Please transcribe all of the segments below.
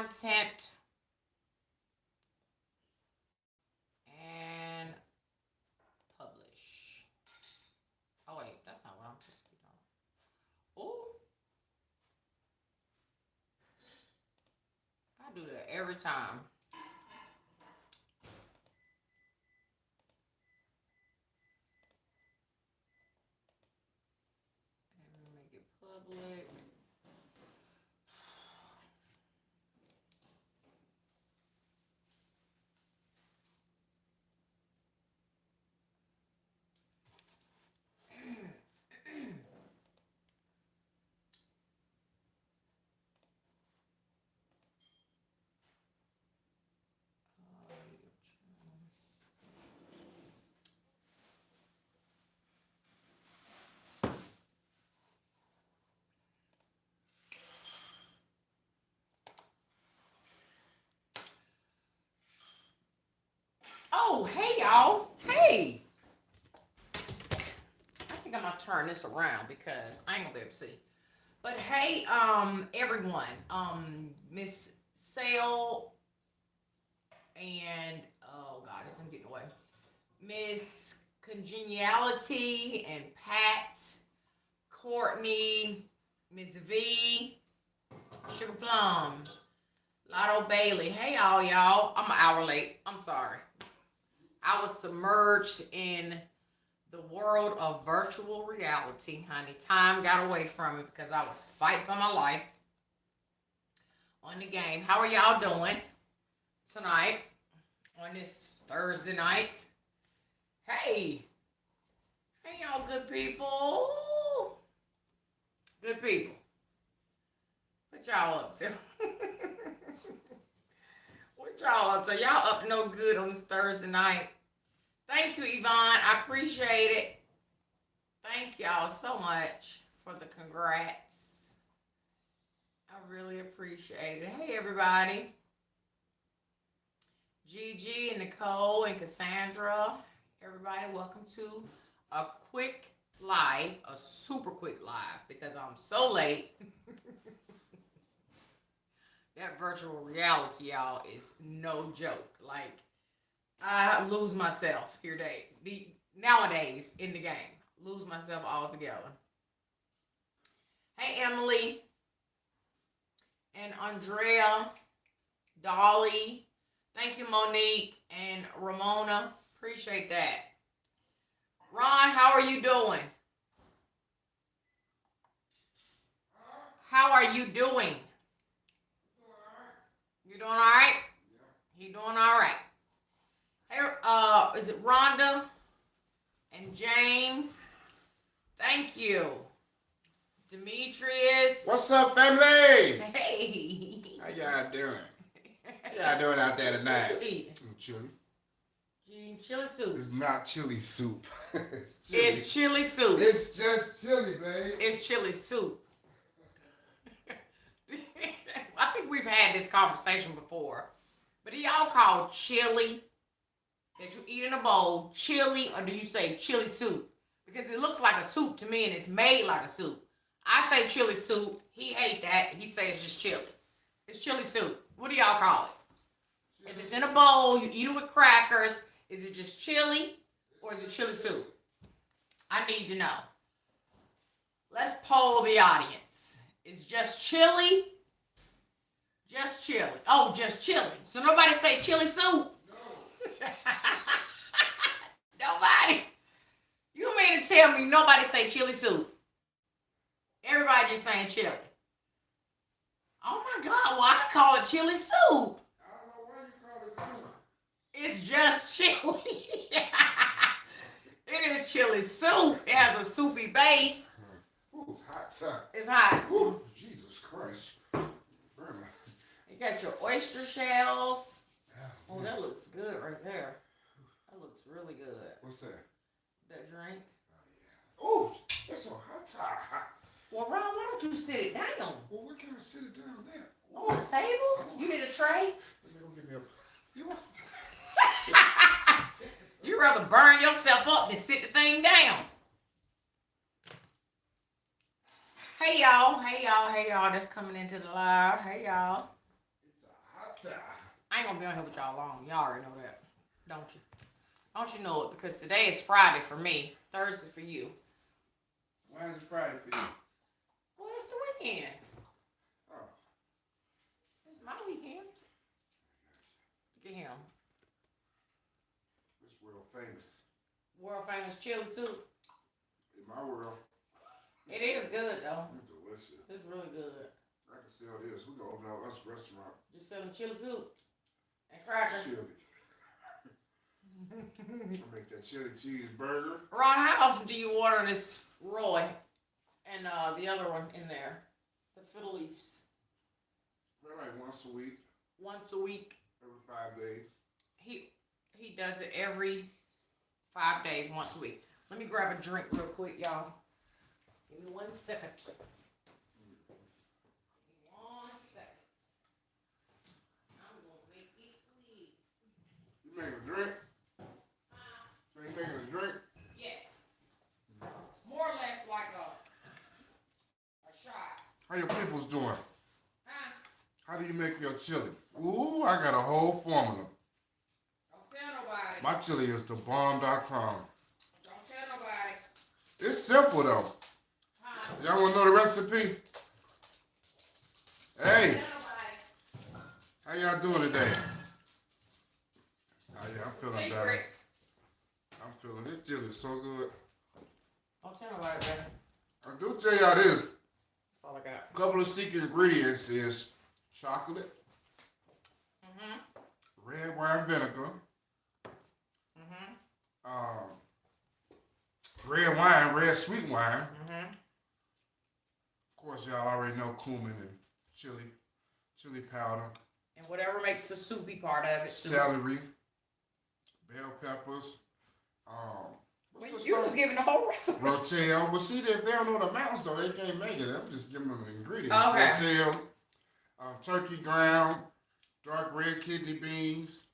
content and publish. Oh wait, that's not what I'm supposed to be doing. Oh, I do that every time. And make it public. Oh, hey y'all. Hey. I think I'm gonna turn this around because I ain't gonna be able to see. But hey, everyone, Miss Sale and oh god, it's I'm getting away. Miss Congeniality and Pat, Courtney, Miss V, Sugar Plum, Lotto Bailey. Hey y'all. I'm an hour late. I'm sorry. I was submerged in the world of virtual reality, honey. Time got away from it because I was fighting for my life on the game. How are y'all doing tonight on this Thursday night? Hey, hey, y'all, good people. Good people. What y'all up to? What y'all up to? Y'all up to no good on this Thursday night? Thank you, Yvonne. I appreciate it. Thank y'all so much for the congrats. I really appreciate it. Hey, everybody. Gigi and Nicole and Cassandra. Everybody, welcome to a quick live, a super quick live because I'm so late. That virtual reality, y'all, is no joke. Like, I lose myself here nowadays in the game. Lose myself altogether. Hey, Emily and Andrea, Dolly. Thank you, Monique and Ramona. Appreciate that. Ron, how are you doing? How are you doing? You doing all right? You doing all right? Hey, is it Rhonda and James? Thank you. Demetrius. What's up, family? Hey. How y'all doing? How y'all doing out there tonight? What you eating? Chili. You eating chili soup? It's not chili soup. It's chili soup. It's just chili, babe. It's chili soup. I think we've had this conversation before. But do y'all call chili that you eat in a bowl chili, or do you say chili soup? Because it looks like a soup to me and it's made like a soup. I say chili soup. He hate that. He says it's just chili. It's chili soup. What do y'all call it? If it's in a bowl, you eat it with crackers. Is it just chili or is it chili soup? I need to know. Let's poll the audience. Is just chili? Just chili. Oh, just chili. So nobody say chili soup? No. Nobody. You mean to tell me nobody say chili soup? Everybody just saying chili. Oh my God, well I call it chili soup. I don't know why you call it soup. It's just chili. It is chili soup. It has a soupy base. Ooh, it's hot time. It's hot. Ooh, Jesus Christ. You got your oyster shells. Oh, that looks good right there. That looks really good. What's that? That drink. Oh, yeah. Ooh, it's so hot. Well, Ron, why don't you sit it down? Well, where can I sit it down there? On the table? You need a tray? Let me go get me a... You want... You rather burn yourself up than sit the thing down. Hey y'all, that's coming into the live. Hey y'all. It's a I ain't gonna be on here with y'all long. Y'all already know that, don't you? Don't you know it? Because today is Friday for me, Thursday for you. Why is it Friday for you? Well, it's the weekend. Oh. It's my weekend. Look at him. It's world famous. World famous chili soup. In my world. It is good though. It's delicious. It's really good. I can sell this. We gonna open up us a restaurant. You're selling chili soup and crackers. Chili. I make that chili cheeseburger. Ron, how often do you order this Roy and the other one in there? The fiddle leaves. Probably like once a week. Once a week. Every 5 days. He does it every 5 days, once a week. Let me grab a drink real quick, y'all. Give me 1 second. Give me 1 second. I'm gonna make it quick. You making a drink? So you making a drink? Yes. More or less like a shot. How your people's doing? Huh? How do you make your chili? Ooh, I got a whole formula. Don't tell nobody. My chili is thebomb.com. Don't tell nobody. It's simple though. Huh? Y'all wanna know the recipe? Hey, Don't tell nobody. how y'all doing today? Oh yeah, I'm feeling better. Secret. I'm feeling this chili is so good. Don't tell nobody, baby. I do tell y'all this. That's all I got. A couple of secret ingredients is chocolate, red wine vinegar, red wine, red sweet wine. Of course, y'all already know cumin and chili powder, And whatever makes the soupy part of it. celery, bell peppers. What's the You stuff? was giving the whole recipe. Rotel. But see, if they don't know the amounts though, they can't make it. I'm just giving them the ingredients. Okay. Rotel, turkey ground, dark red kidney beans.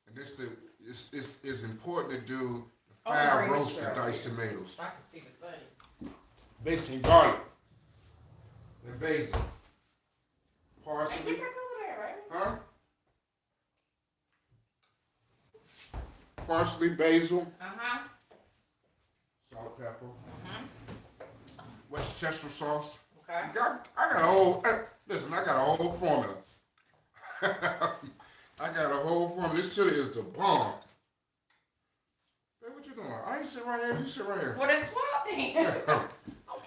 And it's important to do the fried roasted diced tomatoes. I can see the thing. Based in garlic and basil. Hey, Parsley. get back over there, right? Huh? Parsley, basil, salt, pepper, Worcestershire sauce. Okay. I got a whole. Listen, I got a whole formula. I got a whole formula. This chili is the bomb. Hey, what you doing? I ain't sit right here. You sit right here. Well, that's swap then.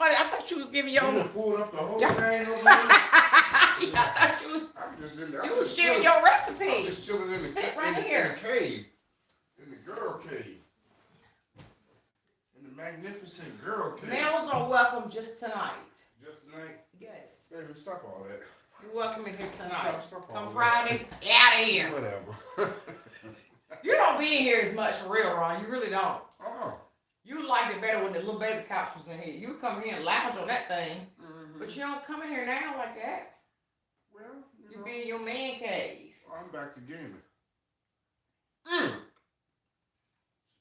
I thought you was giving your. You pulled up the whole thing over here. I thought you was. I'm just in there. You was giving your I'm recipe. just chilling in Sit the right here. in the cave. In the girl cave. In the magnificent girl cave. Males are welcome just tonight. Just tonight. Yes. Baby, stop all that. You're welcome in here tonight. Stop all Come that. Friday, out of here. Whatever. You don't be in here as much for real, Ron. You really don't. Oh. You liked it better when the little baby couch was in here. You come here and lounge on that thing. But you don't come in here now like that. Well, You be in your man cave. I'm back to gaming.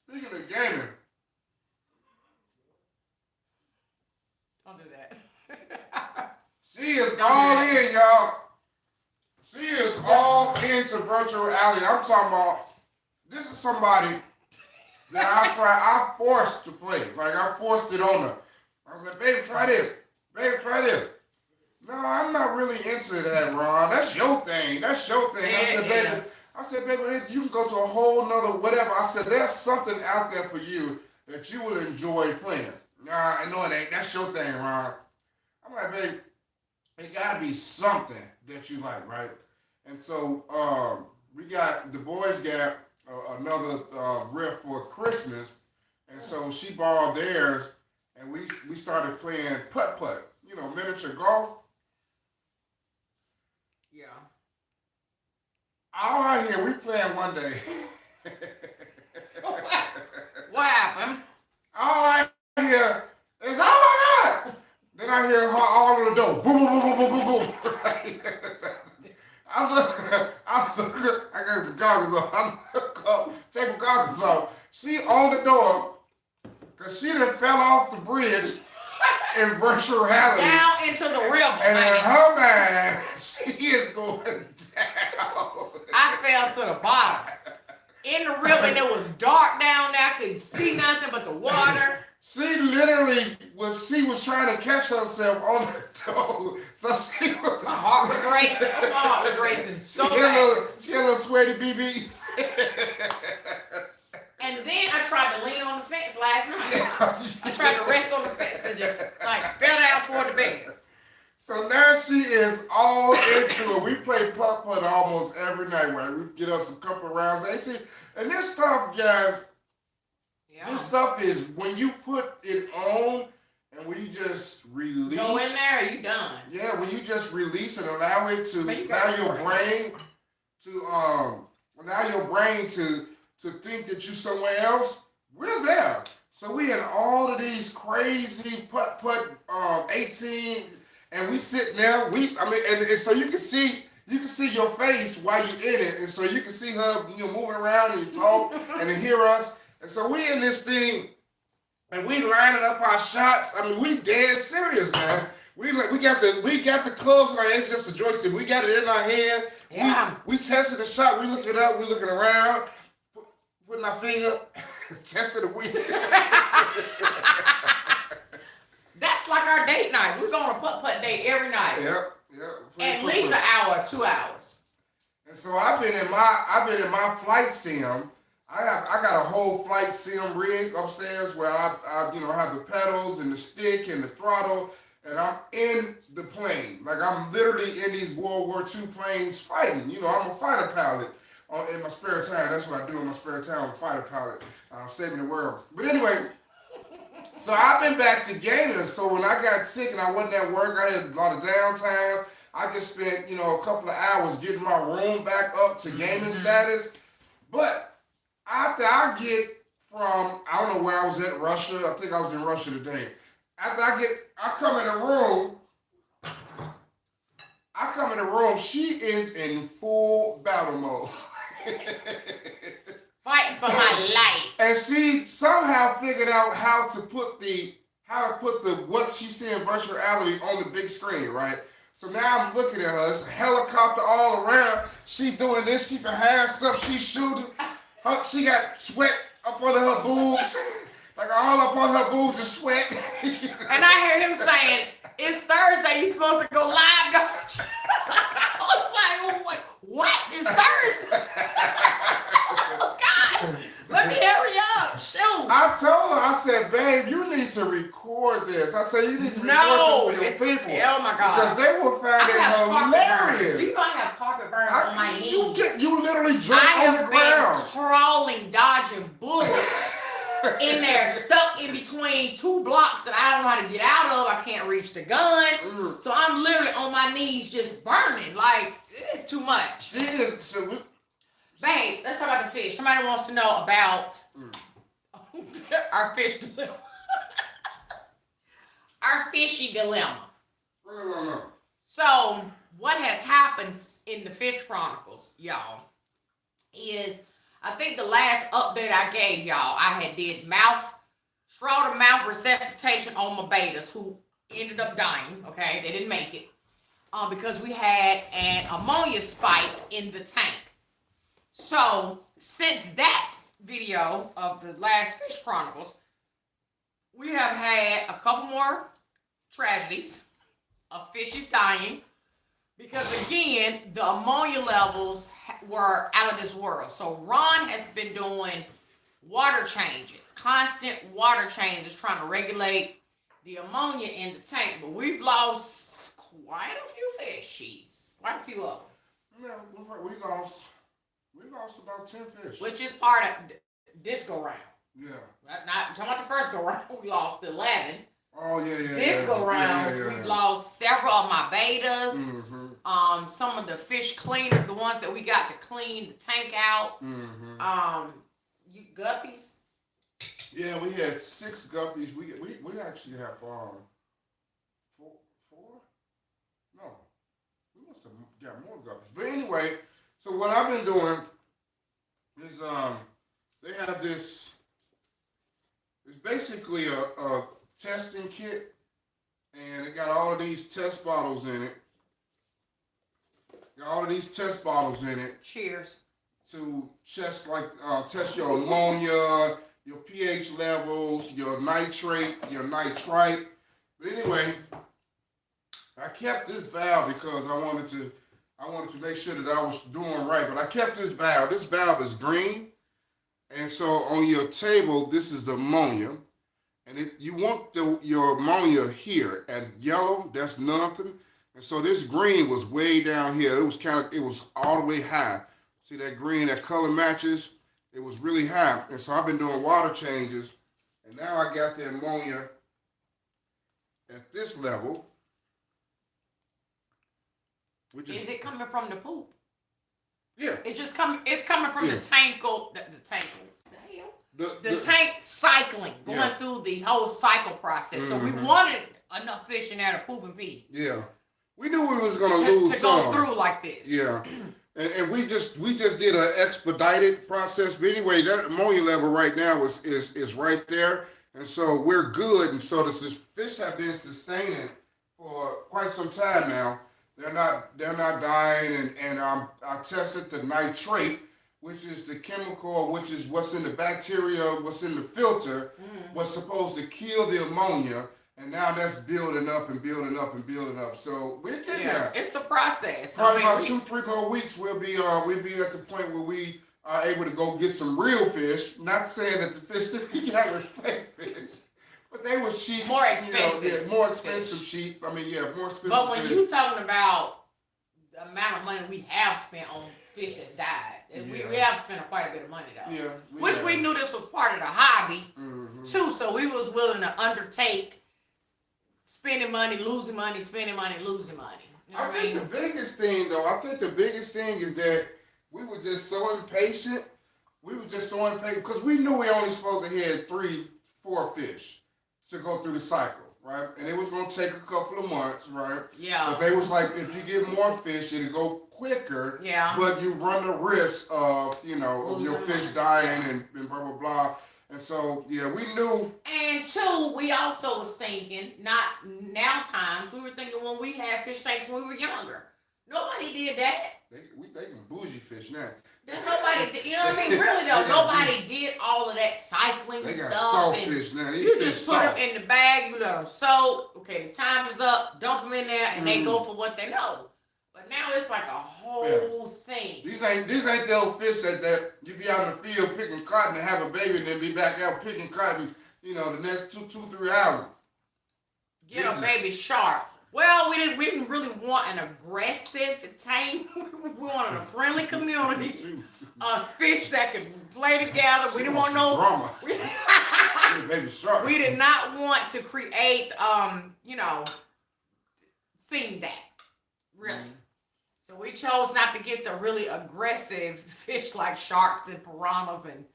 Speaking of gaming, Don't do that. she is all in, y'all. She is all into virtual reality. I'm talking about, this is somebody that I forced to play. Like, I forced it on her. I said, baby, try this. Baby, try this. No, I'm not really into that, Ron. That's your thing. That's your thing. I said, baby, you can go to a whole nother whatever. I said, there's something out there for you that you will enjoy playing. Nah, I know it ain't. That's your thing, Ron. I'm like, babe, it gotta be something that you like, right? And so we got, the boys got another riff for Christmas. And so she borrowed theirs and we started playing putt-putt, you know, miniature golf. Yeah. All I hear, we playing one day. What happened? All I hear is, oh my God! Then I hear her all on the door. Boom, boom, boom, boom, boom, boom, boom. I got the goggles on. I look, take the goggles off. She on the door because she done fell off the bridge in virtual reality. Down into the river. And in her mind, She is going down. I fell to the bottom. In the river, and it was dark down there. I couldn't see nothing but the water. She literally was trying to catch herself on the toe. So she was. My heart was racing. My heart was racing so She fast. had a little sweaty BBs. And then I tried to lean on the fence last night. I tried to rest on the fence and just like fell down toward the bed. So now she is all into it. We play putt-putt almost every night, where we get us a couple of rounds, 18. And this stuff, guys, this stuff is when you put it on and when you just release. Go in there, you done. Yeah, when you just release and allow it to allow your brain to think that you're somewhere else, we're there. So we in all of these crazy putt-putt 18. And we sitting there, and so you can see your face while you're in it, and so you can see her, moving around and you talk and then hear us, and so we in this thing, and we lining up our shots. I mean, we dead serious, man. We got the clubs like it's just a joystick. We got it in our hand. Yeah. We tested the shot. We looking up. We looking around, putting our finger, testing the wheel. That's like our date night. We're going to putt-putt date every night. Yep. At least an hour, 2 hours. And so I've been in my flight sim. I got a whole flight sim rig upstairs where I have the pedals and the stick and the throttle, and I'm in the plane. Like I'm literally in these World War II planes fighting. I'm a fighter pilot in my spare time. That's what I do in my spare time. I'm a fighter pilot, saving the world. But anyway. So I've been back to gaming. So when I got sick and I wasn't at work, I had a lot of downtime. I just spent, a couple of hours getting my room back up to gaming status. But after I get from, I don't know where I was at, Russia. I think I was in Russia today. After I come in the room, she is in full battle mode. Fighting for my life. And she somehow figured out how to put the what she see in virtual reality on the big screen, right? So now I'm looking at her. It's a helicopter all around. She doing this. She behind stuff. She shooting. She got sweat up under her boobs, like all up on her boobs is sweat. And I hear him saying, "It's Thursday. You supposed to go live, don't you?" I was like, "What? It's Thursday." God, let me hurry up. Shoot. I told her, I said, babe, you need to record this. I said, you need to record this for your people. Oh my God. Because they will find it hilarious. Do you know I have carpet burns on my knees? You literally jump on the ground. I have been crawling, dodging bullets in there, stuck in between two blocks that I don't know how to get out of. I can't reach the gun. So I'm literally on my knees just burning. Like, it's too much. She is. Babe, let's talk about the fish. Somebody wants to know about our fish dilemma. Our fishy dilemma. So, what has happened in the Fish Chronicles, y'all, is I think the last update I gave y'all, I had did straw to mouth resuscitation on my betas who ended up dying. Okay, they didn't make it because we had an ammonia spike in the tank. So, since that video of the last Fish Chronicles, we have had a couple more tragedies of fishes dying because, again, the ammonia levels were out of this world. So, Ron has been doing water changes, constant water changes, trying to regulate the ammonia in the tank. But we've lost quite a few fishies, quite a few of them. Yeah, we lost about 10 fish. Which is part of this go round. Yeah. Not talking about the first go round, we lost 11. Oh yeah. This go round, we've lost several of my betas. Mm-hmm. Some of the fish cleaner, the ones that we got to clean the tank out. Mm-hmm. You guppies. Yeah, we had 6 guppies. We actually have 4? No, we must have got more guppies. But anyway. So what I've been doing is they have this. It's basically a testing kit, and it got all of these test bottles in it. Got all of these test bottles in it Cheers. to test your ammonia, your pH levels, your nitrate, your nitrite. But anyway, I kept this valve because I wanted to make sure that I was doing right. But I kept this valve. This valve is green, and so on your table, this is the ammonia, and you want your ammonia here at yellow. That's nothing, and so this green was way down here. It was all the way high. See that green, that color matches. It was really high, and so I've been doing water changes, and now I got the ammonia at this level. Is it coming from the poop? Yeah. It's coming from the tank. The tank cycling, going through the whole cycle process. So we wanted enough fish in there to poop and pee. Yeah. We knew we was gonna lose to some. go through like this. Yeah. And we just did an expedited process. But anyway, that ammonia level right now is right there. And so we're good. And so the fish have been sustaining for quite some time now. They're not dying, and I tested the nitrate, which is the chemical, which is what's in the bacteria, what's in the filter, what's supposed to kill the ammonia, and now that's building up and building up and building up. So we're getting there. It's a process. Probably about 2-3 more weeks, we'll be at the point where we are able to go get some real fish. Not saying that the fish that we got were fake fish. But they were cheap. More expensive. More expensive, cheap. I mean, more expensive. But when you talking about the amount of money we have spent on fish that's died, we have spent quite a bit of money though. Yeah. We knew this was part of the hobby too, so we was willing to undertake spending money, losing money, spending money, losing money. You know I think the biggest thing is that we were just so impatient. Because we knew we only supposed to have 3-4 fish to go through the cycle, right? And it was going to take a couple of months, right? Yeah. But they was like, if you get more fish, it'll go quicker. Yeah. But you run the risk of, of your fish dying and blah, blah, blah. And so, we knew. And two, we also was thinking, not now times, we were thinking when we had fish tanks when we were younger. Nobody did that. They can bougie fish now. Nobody did, you know what I mean? Really though, nobody did all of that cycling they got stuff. Salt fish now. These you fish just put them in the bag, you let them soak. Okay, the time is up. Dump them in there, and they go for what they know. But now it's like a whole thing. These ain't the old fish that you be out in the field picking cotton and have a baby and then be back out picking cotton. The next 2-3 hours. Get a baby shark. Well, we didn't really want an aggressive tank. We wanted a friendly community, a fish that could play together. We didn't want no drama. Baby shark. We did not want to create, seeing that really. So we chose not to get the really aggressive fish like sharks and piranhas and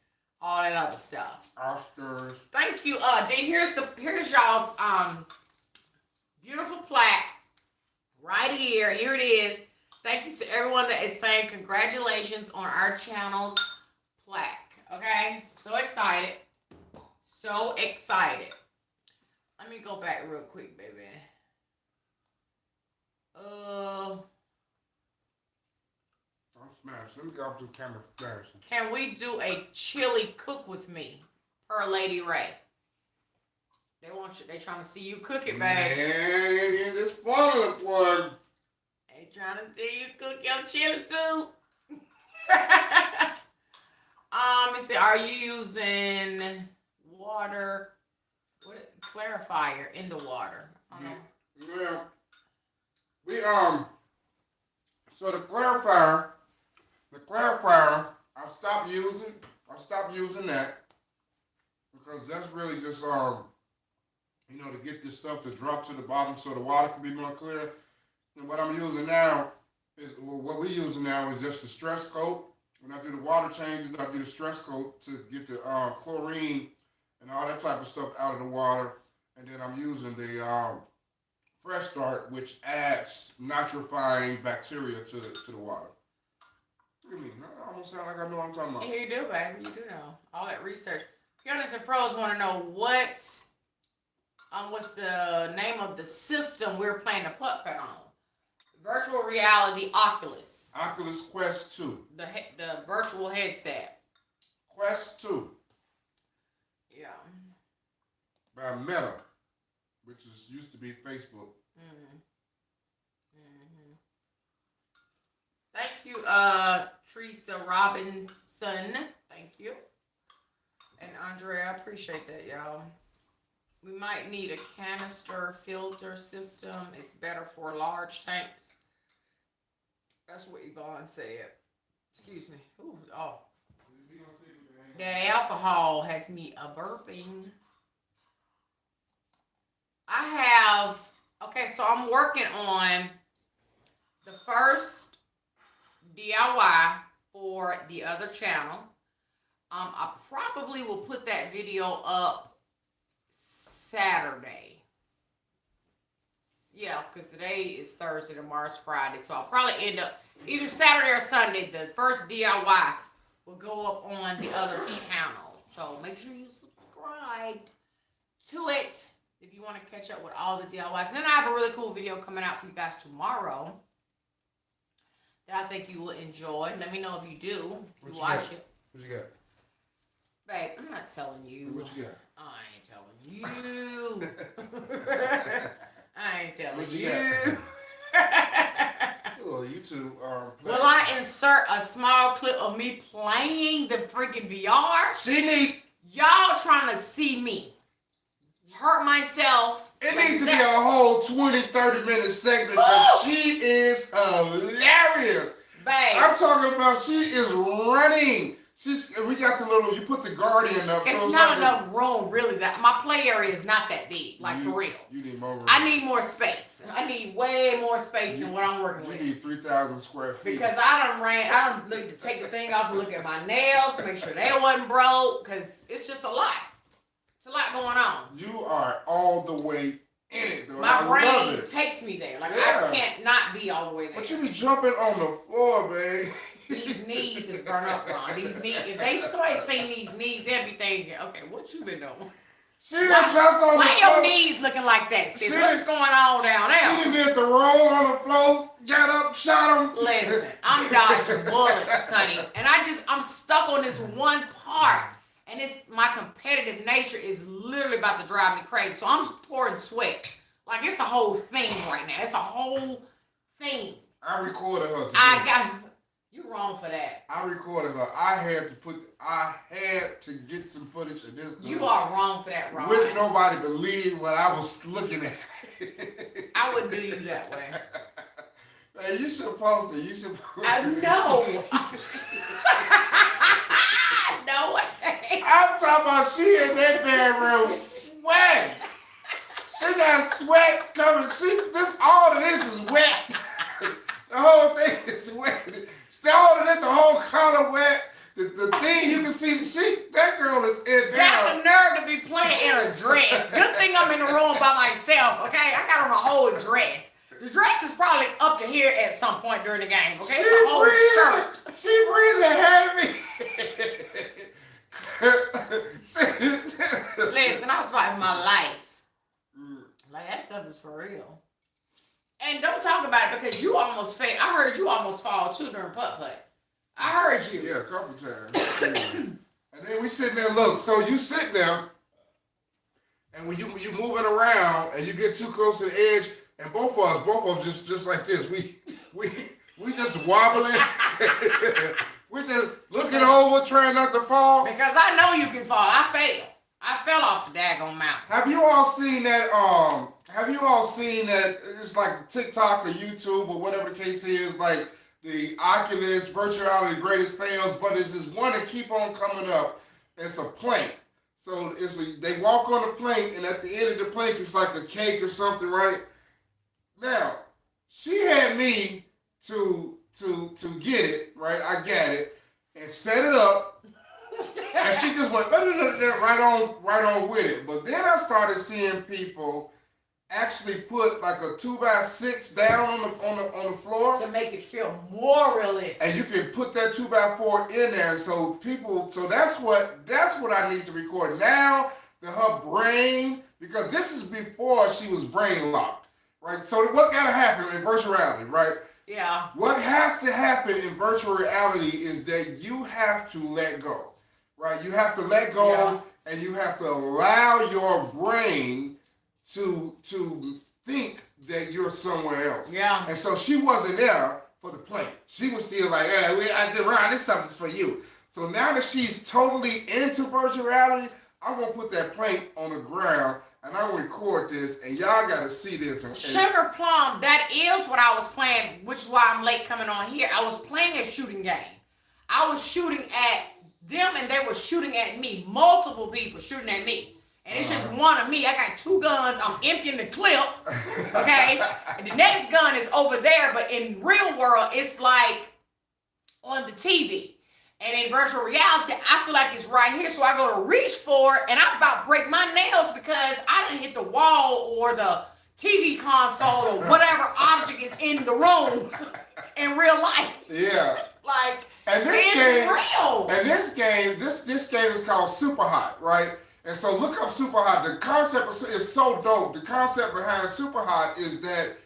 all that other stuff. Oysters. Thank you. Then here's y'all's beautiful plaque right here. Here it is. Thank you to everyone that is saying congratulations on our channel's plaque. Okay? So excited. So excited. Let me go back real quick, baby. I'm smashed. Let me get off the camera comparison. Can we do a chili cook with me per Lady Ray? They want you. They trying to see you cook it, babe. Man, it's fun one. They trying to see you cook your chili soup. Let me see. Are you using water? Clarifier in the water? Yeah. So the clarifier, I stopped using that because that's really just to get this stuff to drop to the bottom so the water can be more clear. And what I'm using now is just the stress coat. When I do the water changes, I do the stress coat to get the chlorine and all that type of stuff out of the water. And then I'm using the Fresh Start, which adds nitrifying bacteria to the water. Look at me. I almost sound like I know what I'm talking about. You do, baby. You do know. All that research. Fiona's and Froze want to know what's the name of the system we're playing the putt putt on. Virtual reality Oculus. Oculus Quest 2. The virtual headset. Quest 2. Yeah. By Meta, which used to be Facebook. Thank you, Teresa Robinson. Thank you. And Andrea, I appreciate that, y'all. We might need a canister filter system. It's better for large tanks. That's what Yvonne said. Excuse me. Ooh, oh. That alcohol has me a burping. Okay, so I'm working on the first DIY for the other channel. I probably will put that video up Saturday. Yeah, because today is Thursday, tomorrow's Friday. So I'll probably end up either Saturday or Sunday. The first DIY will go up on the other channel. So make sure you subscribe to it if you want to catch up with all the DIYs. And then I have a really cool video coming out for you guys tomorrow that I think you will enjoy. Let me know if you do. What you watch got? it. What you got? Babe, I'm not telling you. What you got? I ain't telling you. I ain't telling What you. Little YouTube. Will I insert a small clip of me playing the freaking VR? She need. Y'all trying to see me hurt myself. It needs to be a whole 20-30 minute segment because she is hilarious. Babe. I'm talking about she is running. We got the little, you put the Guardian up. It's so not enough room, really. My play area is not that big, for real. You need more room. I need more space. I need way more space than what I'm working with. You need 3,000 square feet. Because I done looked to take the thing off and look at my nails to make sure they wasn't broke, because it's just a lot. It's a lot going on. You are all the way in it, though. My I brain takes me there. Yeah. I can't not be all the way there. But you be jumping on the floor, babe. These knees is burnt up, Ron. These knees, if somebody say these knees, they'll be thinking, okay, what you been doing? She done jumped on the floor. Why your knees looking like that, sis? What's going on down there? She done did the roll on the floor, got up, shot him. Listen, I'm dodging bullets, honey. And I'm stuck on this one part. And my competitive nature is literally about to drive me crazy. So I'm pouring sweat. Like, it's a whole thing right now. It's a whole thing. I recorded her today. You wrong for that. I recorded her. I had to get some footage of this. You are wrong for that, Ron. Wouldn't nobody believe what I was looking at. I wouldn't do you that way. Hey, you should post it. You should post it. I know. No way. I'm talking about she in that bedroom sweating. She got sweat coming. All of this is wet. The whole thing is wet. All of this, the whole collar wet. The thing you can see, that girl is in there. Got the nerve to be playing in a dress. Good thing I'm in the room by myself, okay? I got on a whole dress. The dress is probably up to here at some point during the game, okay? It's a whole shirt. She breathing heavy. Listen, I was fighting my life. Like, that stuff is for real. And don't talk about it because you almost fell. I heard you almost fall too during putt-putt. I heard you. Yeah, a couple times. And then we sitting there, look, so you sit there, and when you moving around and you get too close to the edge, and both of us just like this, we just wobbling. We just looking over, trying not to fall. Because I know you can fall. I fell off the daggone mountain. Have you all seen that? It's like TikTok or YouTube or whatever the case is, like the Oculus virtual reality greatest fails, but it's this one that keep on coming up. It's a plank. So they walk on the plank, and at the end of the plank, it's like a cake or something, right? Now, she had me to get it, right? I got it and set it up, and she just went right on with it. But then I started seeing people actually put like a 2x6 down on the floor to make it feel more realistic. And you can put that 2x4 in there. So that's what I need to record now. Her brain, because this is before she was brain locked, right? So what gotta happen in virtual reality, right? Yeah. What has to happen in virtual reality is that you have to let go, right? You have to let go, and you have to allow your brain to think that you're somewhere else. Yeah. And so she wasn't there for the plane. She was still like, I did around, this stuff is for you. So now that she's totally into virtual reality, I'm gonna put that plate on the ground and I'm gonna record this, and y'all gotta see this. And Sugar Plum, that is what I was playing, which is why I'm late coming on here. I was playing a shooting game. I was shooting at them and they were shooting at me. Multiple people shooting at me. And it's just one of me. I got 2 guns. I'm emptying the clip. Okay? And the next gun is over there, but in real world, it's like on the TV. And in virtual reality, I feel like it's right here. So I go to reach for it, and I'm about to break my nails because I didn't hit the wall or the TV console or whatever object is in the room in real life. Yeah. Like, and this it's game, real. And this game is called Super Hot, right? And so look up Super Hot. The concept is so dope. The concept behind Super Hot is that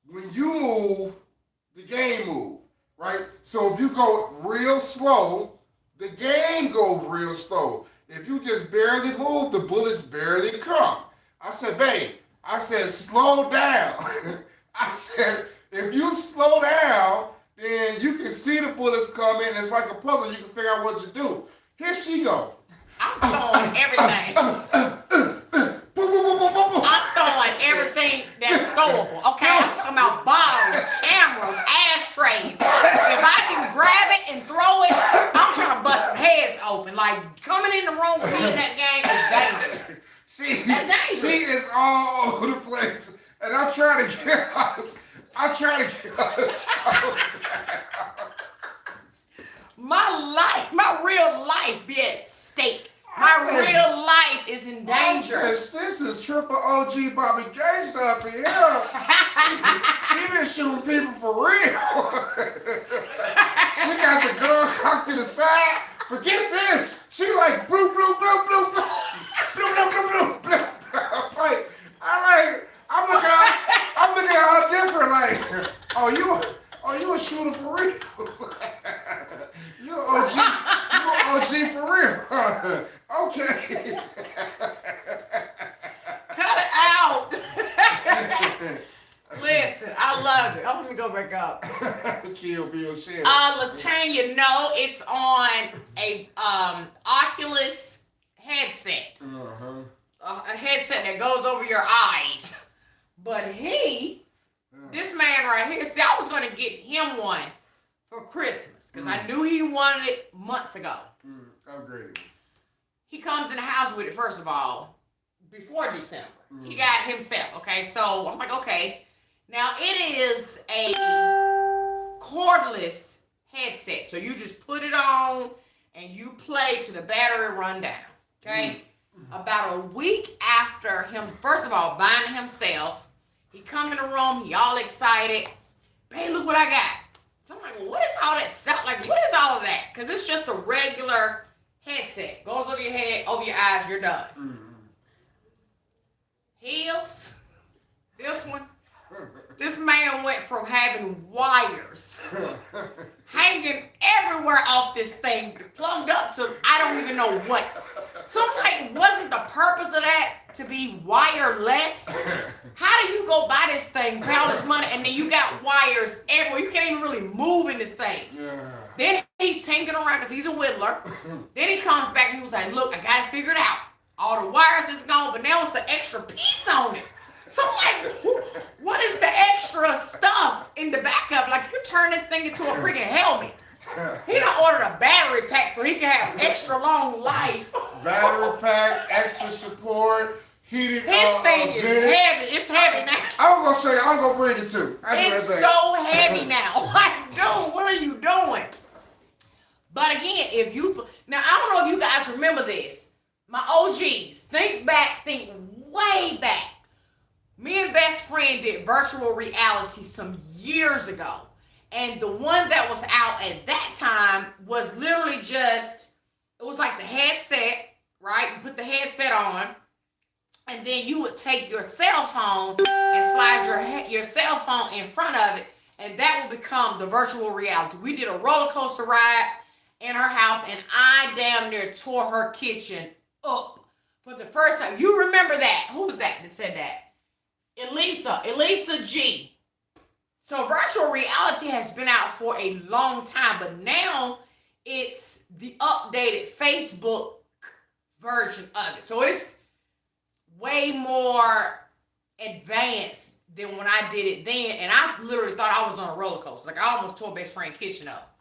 when you move, the game moves. Right? So if you go real slow, the game goes real slow. If you just barely move, the bullets barely come. I said, babe, slow down. I said, if you slow down, then you can see the bullets come in. It's like a puzzle. You can figure out what to do. Here she go. I'm throwing everything. I'm throwing everything that's throwable. Okay, I'm talking about bottles, cameras, ashtrays. If I can grab it and throw it, I'm trying to bust some heads open. Like, coming in the room with me in that game is dangerous. That's dangerous. She is all over the place, and I'm trying to get us. My real life be at stake. My real life is in danger. This is triple OG Bobby Gangsta up in here. She been shooting people for real. She got the gun cocked to the side. Forget this. She like bloop, bloop, bloop, bloop, bloop. Bloop, bloop, bloop, bloop, bloop. I'm looking at her different. Like, you a shooter for real. You an OG for real. Okay. Cut it out. Listen, I love it. Oh, let me go back up. Kill Bill shit. Latanya, no, it's on a Oculus headset. A headset that goes over your eyes. But this man right here, see, I was going to get him one for Christmas because I knew he wanted it months ago. Upgraded. He comes in the house with it, first of all, before December. He got it himself, okay? So I'm like, okay. Now, it is a cordless headset. So you just put it on and you play till the battery run down, okay? About a week after him, first of all, buying it himself, he come in the room, he all excited. Babe, look what I got. So I'm like, well, what is all that stuff? Like, what is all of that? Because it's just a regular headset. Goes over your head, over your eyes, you're done. Heels. This one. This man went from having wires hanging everywhere off this thing, plugged up to I don't even know what. So I'm like, wasn't the purpose of that to be wireless? How do you go buy this thing, pay all this money, and then you got wires everywhere? You can't even really move in this thing. Then he tinkering around because he's a whittler. Then he comes back and he was like, look, I got it figured out. All the wires is gone, but now it's an extra piece on it. So I'm like, what is the extra stuff in the backup? Like, you turn this thing into a freaking helmet. He done ordered a battery pack so he can have extra long life. Battery pack, extra support, heated. His thing is heavy. It's heavy now. I'm gonna show you. I'm gonna bring it too. It's so heavy now. Like, dude, what are you doing? But again, now I don't know if you guys remember this. My OGs, think way back. Me and best friend did virtual reality some years ago. And the one that was out at that time was literally just, it was like the headset, right? You put the headset on and then you would take your cell phone and slide your cell phone in front of it, and that will become the virtual reality. We did a roller coaster ride in her house, and I damn near tore her kitchen up for the first time. You remember that? Who was that said that? Elisa G. So virtual reality has been out for a long time, but now it's the updated Facebook version of it. So it's way more advanced than when I did it then, and I literally thought I was on a roller coaster. Like, I almost tore best friend kitchen up.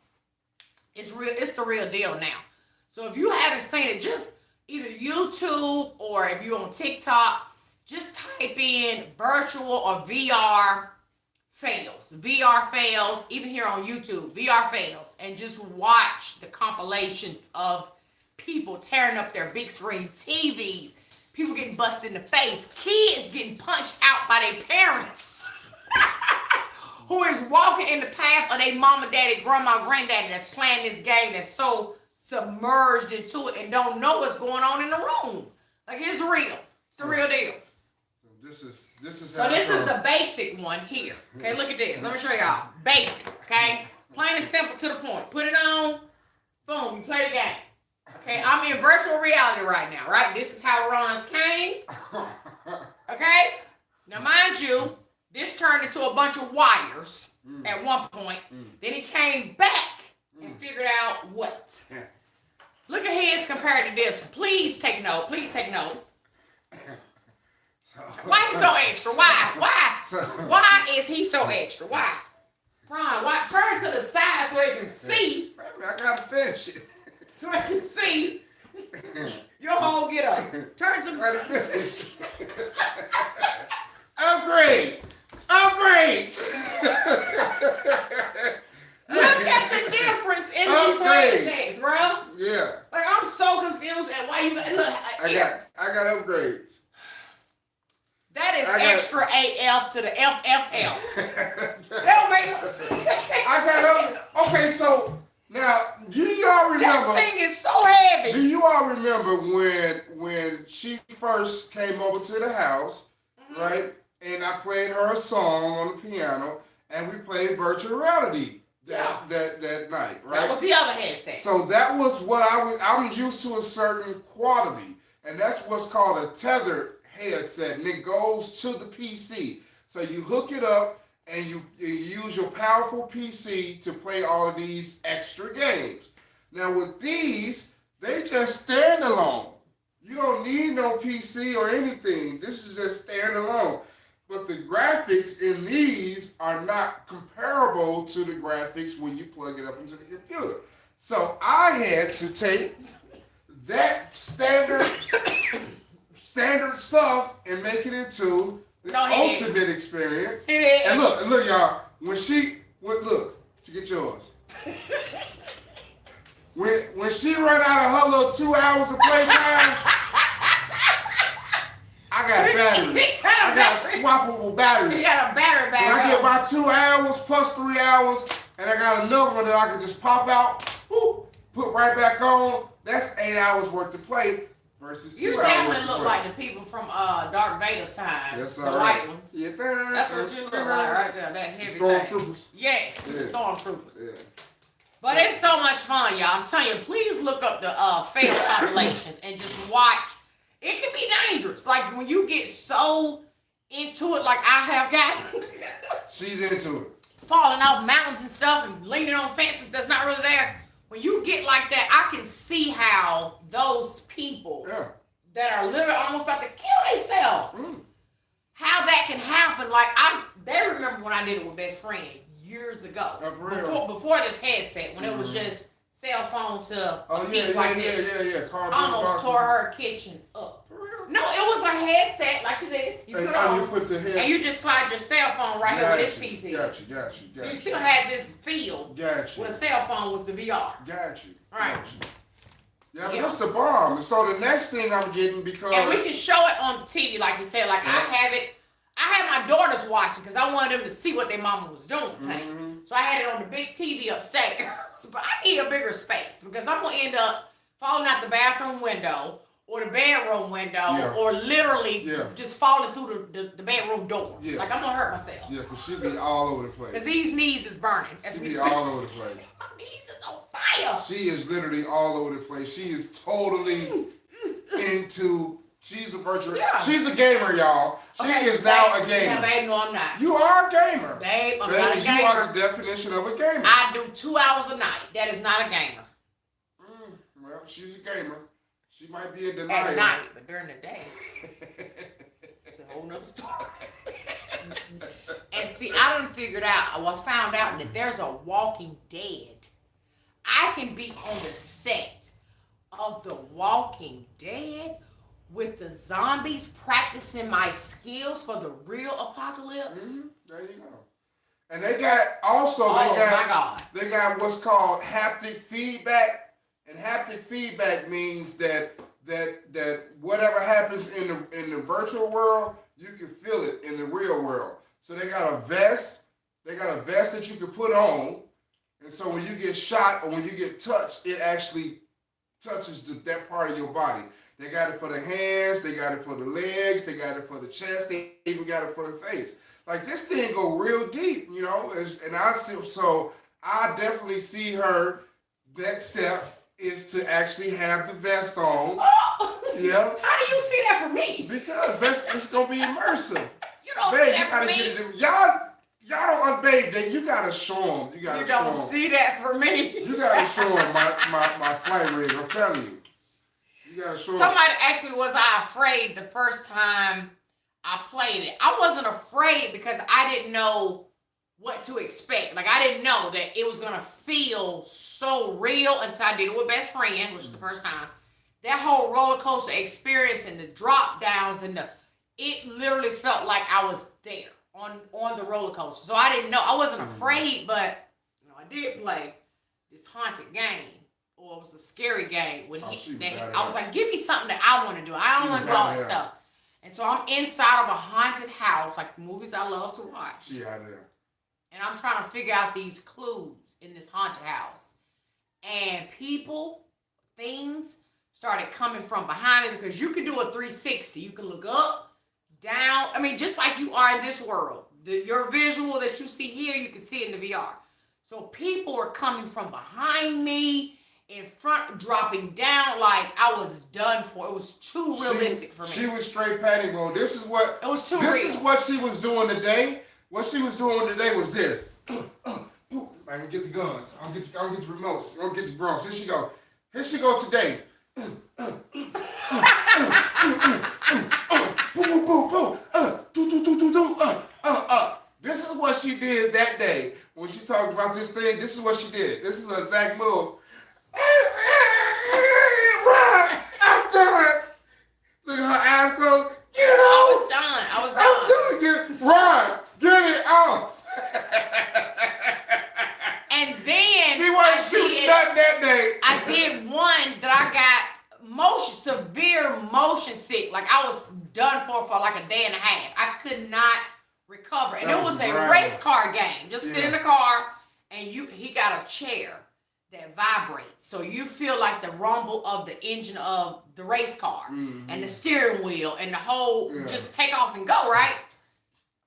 It's real. It's the real deal now. So if you haven't seen it, just either YouTube or if you're on TikTok, just type in virtual or VR fails. VR fails, even here on YouTube, VR fails, and just watch the compilations of people tearing up their big screen TVs, people getting busted in the face, kids getting punched out by their parents who is walking in the path of their mama, daddy, grandma, granddaddy that's playing this game that's so submerged into it and don't know what's going on in the room. Like, it's real. It's the real deal. This is So this is the basic one here. Okay, look at this. Let me show y'all. Basic, okay? Plain and simple to the point. Put it on. Boom, you play the game. Okay, I'm in virtual reality right now, right? This is how Ron's came. Okay? Now, mind you, this turned into a bunch of wires at one point. Then it came back and figured out what. Look at his compared to this one. Please take note. Please take note. Why he so extra? Why? Why is he so extra? Why? Ron, why? Turn to the side so they can see. I gotta finish it. So they can see. Your whole get up. Turn to the Gotta side. finish. Upgrade. Look at the difference in these headsets, bro. Yeah. Like, I'm so confused at why you look. I got upgrades. That is extra AF to the FFF. That don't make no sense. Okay, so now do y'all remember? That thing is so heavy. Do you all remember when she first came over to the house, right? And I played her a song on the piano, and we played virtual reality that night, right? That was the other headset. So that was what I'm used to a certain quality, and that's what's called a tethered headset, and it goes to the PC. So you hook it up, and you use your powerful PC to play all of these extra games. Now with these, they just stand alone. You don't need no PC or anything. This is just standalone. But the graphics in these are not comparable to the graphics when you plug it up into the computer. So I had to take that standard stuff and make it into the ultimate experience. It is. And look, y'all. Look, to get yours. When she run out of her little 2 hours of playtime, I got batteries. I got swappable batteries. You got a battery back. When I get my 2 hours plus 3 hours, and I got another one that I can just pop out, put right back on. That's 8 hours worth of play versus 2 hours. You definitely look like the people from Darth Vader's time. That's the all right. white ones. Yeah, that's what you look like right there. That heavy Stormtroopers. Yes, the Stormtroopers. Yeah. But it's so much fun, y'all. I'm telling you, please look up the fail compilations and just watch. It can be dangerous. Like, when you get so into it, like I have gotten. She's into it. Falling off mountains and stuff and leaning on fences that's not really there. When you get like that, I can see how those people that are literally almost about to kill themselves, how that can happen. Like, they remember when I did it with best friend years ago. Before this headset, when it was just cell phone to a piece like this. Almost tore her kitchen up. For real? No, it was a headset like this. You put on, you put the head, and you just slide your cell phone right here where this piece is. Got you. You still had this feel. Got you. With a cell phone was the VR. Got you. Right. Yeah, but that's the bomb. And so the next thing I'm getting, because and we can show it on the TV, like you said. Like I have it. I had my daughters watching because I wanted them to see what their mama was doing, honey. So I had it on the big TV upstairs. But I need a bigger space because I'm gonna end up falling out the bathroom window or the bedroom window, Yeah. or literally Yeah. just falling through the bedroom door. Yeah. Like, I'm gonna hurt myself. Yeah, because she be all over the place. Because these knees is burning. She be all over the place. My knees is on fire. She is literally all over the place. She is totally into. She's a virtual. Yeah. She's a gamer, y'all. She is now a gamer. Yeah, babe, no, I'm not. You are a gamer. Babe, I'm Baby, not a gamer. you are the definition of a gamer. I do 2 hours a night. That is not a gamer. Well, she's a gamer. She might be a denial. At night, but during the day, it's a whole nother story. And see, I done figured out, I found out that there's a Walking Dead. I can be on the set of The Walking Dead with the zombies practicing my skills for the real apocalypse. Mm-hmm. There you go. And they got also my God. They got what's called haptic feedback. And haptic feedback means that whatever happens in the virtual world, you can feel it in the real world. So they got a vest. They got a vest that you can put on, and so when you get shot or when you get touched, it actually touches that part of your body. They got it for the hands. They got it for the legs. They got it for the chest. They even got it for the face. Like, this thing go real deep, you know. And I definitely see her next step is to actually have the vest on. Oh, Yeah. how do you see that for me? Because it's gonna be immersive. You don't Babe, see you that gotta for me. get it. Y'all don't babe. That you gotta show them. You gotta You show don't them. see that for me. You gotta show them my flight rig. I'm telling you. You gotta show them. Somebody asked me, was I afraid the first time I played it? I wasn't afraid because I didn't know what to expect. Like, I didn't know that it was gonna feel so real until I did it with Best Friend, which was the first time. That whole roller coaster experience and the drop downs and it literally felt like I was there on the roller coaster. So I didn't know. I wasn't afraid, but I did play this haunted game. Or it was a scary game. I was like, give me something that I want to do. I don't want to do all that stuff. And so I'm inside of a haunted house, like the movies I love to watch. Yeah, I know. And I'm trying to figure out these clues in this haunted house. And people, things started coming from behind me because you can do a 360. You can look up, down. I mean, just like you are in this world. Your visual that you see here, you can see in the VR. So people were coming from behind me, in front, dropping down like I was done for. It was too realistic for me. She was straight panic mode. It was too real. This is what she was doing today. What she was doing today was this. I can get the guns. I'll get the remotes. I'll get the bros. Here she go. Here she go today. This is what she did that day when she talked about this thing. This is what she did. This is her exact move. I'm done. Look at her eyes go. Get it off. I was done. Run. Get it off. And then She wasn't shooting nothing that day. I did one that I got severe motion sick. Like, I was done for like a day and a half. I could not recover. And it was a race car game. Just sit in the car and he got a chair that vibrates. So you feel like the rumble of the engine of the race car and the steering wheel and the whole just take off and go, right?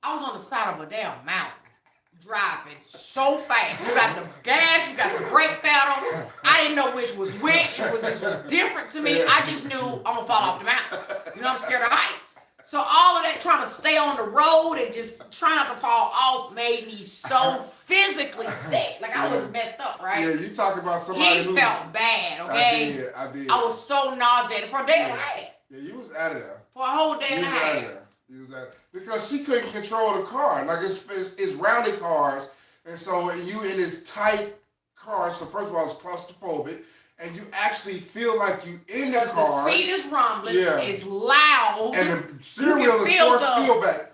I was on the side of a damn mountain driving so fast. You got the gas, you got the brake pedal. I didn't know which was which. It was different to me. I just knew I'm gonna fall off the mountain. You know, I'm scared of heights. So all of that trying to stay on the road and just trying not to fall off made me so physically sick. Like, I was messed up, right? Yeah, you talking about somebody who felt bad, okay? I did. I was so nauseated for a day and a half. Yeah, you was out of there. For a whole day and a half. Because she couldn't control the car. Like, it's rally cars, and so you in this tight car. So first of all, it's claustrophobic, and you actually feel like you in the car. The seat is rumbling. Yeah. It's loud. And the steering wheel is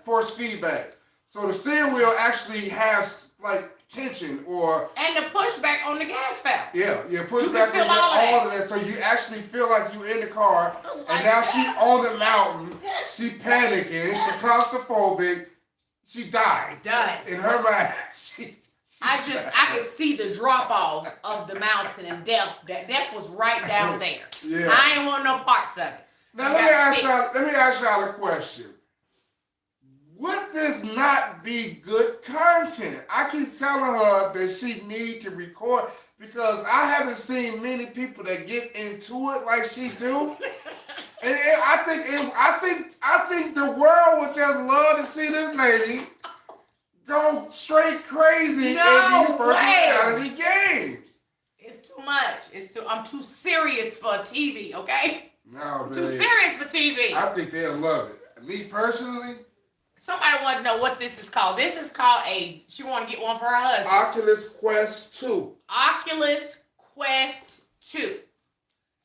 force feedback. So the steering wheel actually has like tension and the pushback on the gas pedal. Yeah, pushback on all of that. So you actually feel like you're in the car, and now she on the mountain. She panicking. She claustrophobic. She died. Done. In her mind, I could see the drop off of the mountain and death. That death was right down there. Yeah. I ain't want no parts of it. Now let me ask y'all a question. Would this not be good content? I keep telling her that she need to record because I haven't seen many people that get into it like she do. And I think the world would just love to see this lady go straight crazy in these virtual reality games. It's too much. I'm too serious for TV, okay? No, I'm too serious for TV. I think they'll love it. Me personally. Somebody want to know what this is called. This is called she want to get one for her husband. Oculus Quest 2. Oculus Quest 2.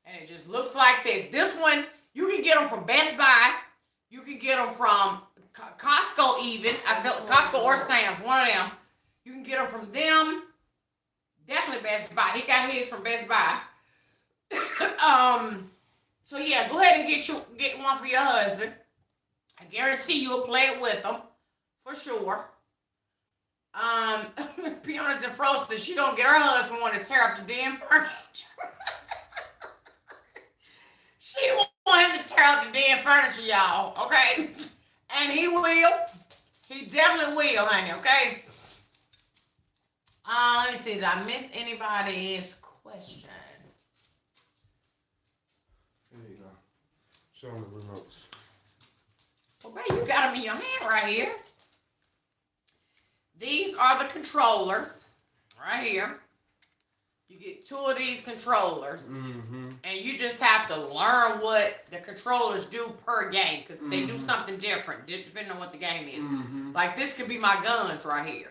And it just looks like this. This one, you can get them from Best Buy. You can get them from Costco even. I felt Costco or Sam's, one of them. You can get them from them. Definitely Best Buy. He got his from Best Buy. So yeah, go ahead and get one for your husband. I guarantee you'll play it with them for sure. Peanuts and Frozen, she gonna get her husband one to tear up the damn furniture. She want him to tear up the damn furniture, y'all. Okay, and he will. He definitely will, honey. Okay. Let me see. Did I miss anybody's question? There you go. Show them the remotes. Well, babe, you got them in your hand right here. These are the controllers right here. You get 2 of these controllers, and you just have to learn what the controllers do per game because they do something different depending on what the game is. Like this could be my guns right here.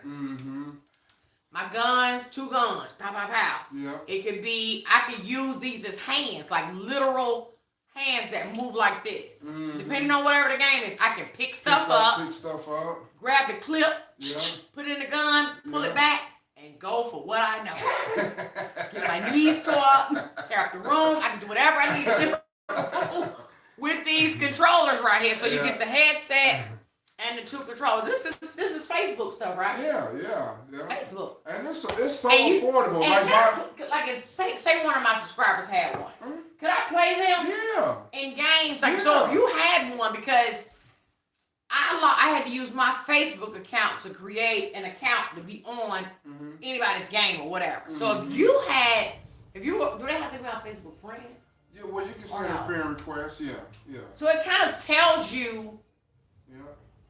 My guns, 2 guns, pow, pow, pow. Yeah. It could be, I could use these as hands, like literal hands that move like this. Depending on whatever the game is, I can pick stuff up, grab the clip, put it in the gun, pull it back, and go for what I know. Get my knees tore up, tear up the room. I can do whatever I need to do with these controllers right here. So you get the headset and the 2 controllers. This is Facebook stuff, right? Yeah. Facebook. And it's so affordable. Like if say one of my subscribers had one. Could I play them? Yeah. In games? Like so if you had one, because I had to use my Facebook account to create an account to be on anybody's game or whatever. So if you do they have to be on Facebook friend? Yeah, well you can send a friend request, yeah. So it kind of tells you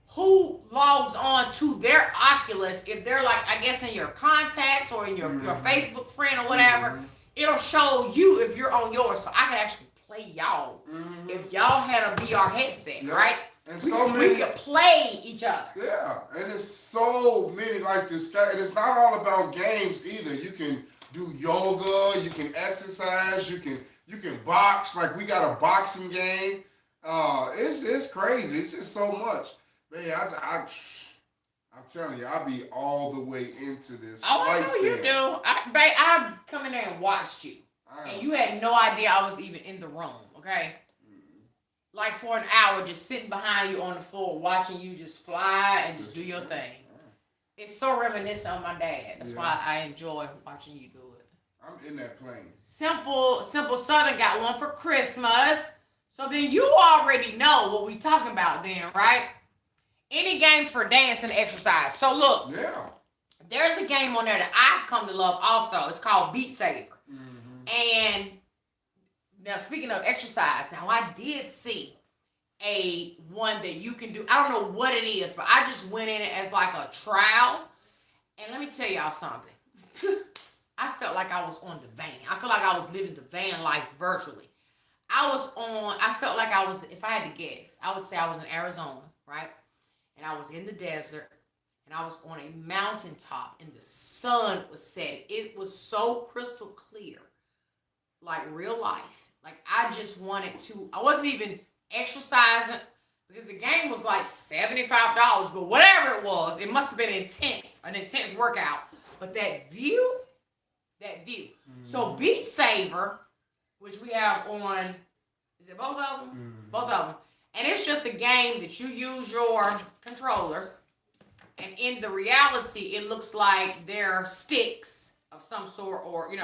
who logs on to their Oculus. If they're like, I guess in your contacts or in your Facebook friend or whatever, it'll show you if you're on yours. So I could actually play y'all if y'all had a VR headset, right? And we could play each other. Yeah, and it's so many like this. And it's not all about games either. You can do yoga, you can exercise, you can box. Like we got a boxing game. It's crazy. It's just so much. Man, I'm telling you, I'll be all the way into this. Oh, I know you do. I've come in there and watched you. And you had no idea I was even in the room, okay? Like for an hour, just sitting behind you on the floor, watching you just fly and just do your thing. It's so reminiscent of my dad. That's why I enjoy watching you do it. I'm in that plane. Simple Southern got one for Christmas. So then you already know what we talking about then, right? Any games for dance and exercise. So look, there's a game on there that I've come to love also. It's called Beat Saber. And now speaking of exercise, now I did see a one that you can do. I don't know what it is, but I just went in it as like a trial. And let me tell y'all something. I felt like I was on the van. I feel like I was living the van life virtually. I felt like I was, if I had to guess, I would say I was in Arizona, right? And I was in the desert, and I was on a mountaintop, and the sun was setting. It was so crystal clear, like real life. Like I just wanted to, I wasn't even exercising, because the game was like $75, but whatever it was, it must have been an intense workout. But that view. So Beat Saber, which we have on, is it both of them? Both of them. And it's just a game that you use your controllers, and in the reality, it looks like they're sticks of some sort, or,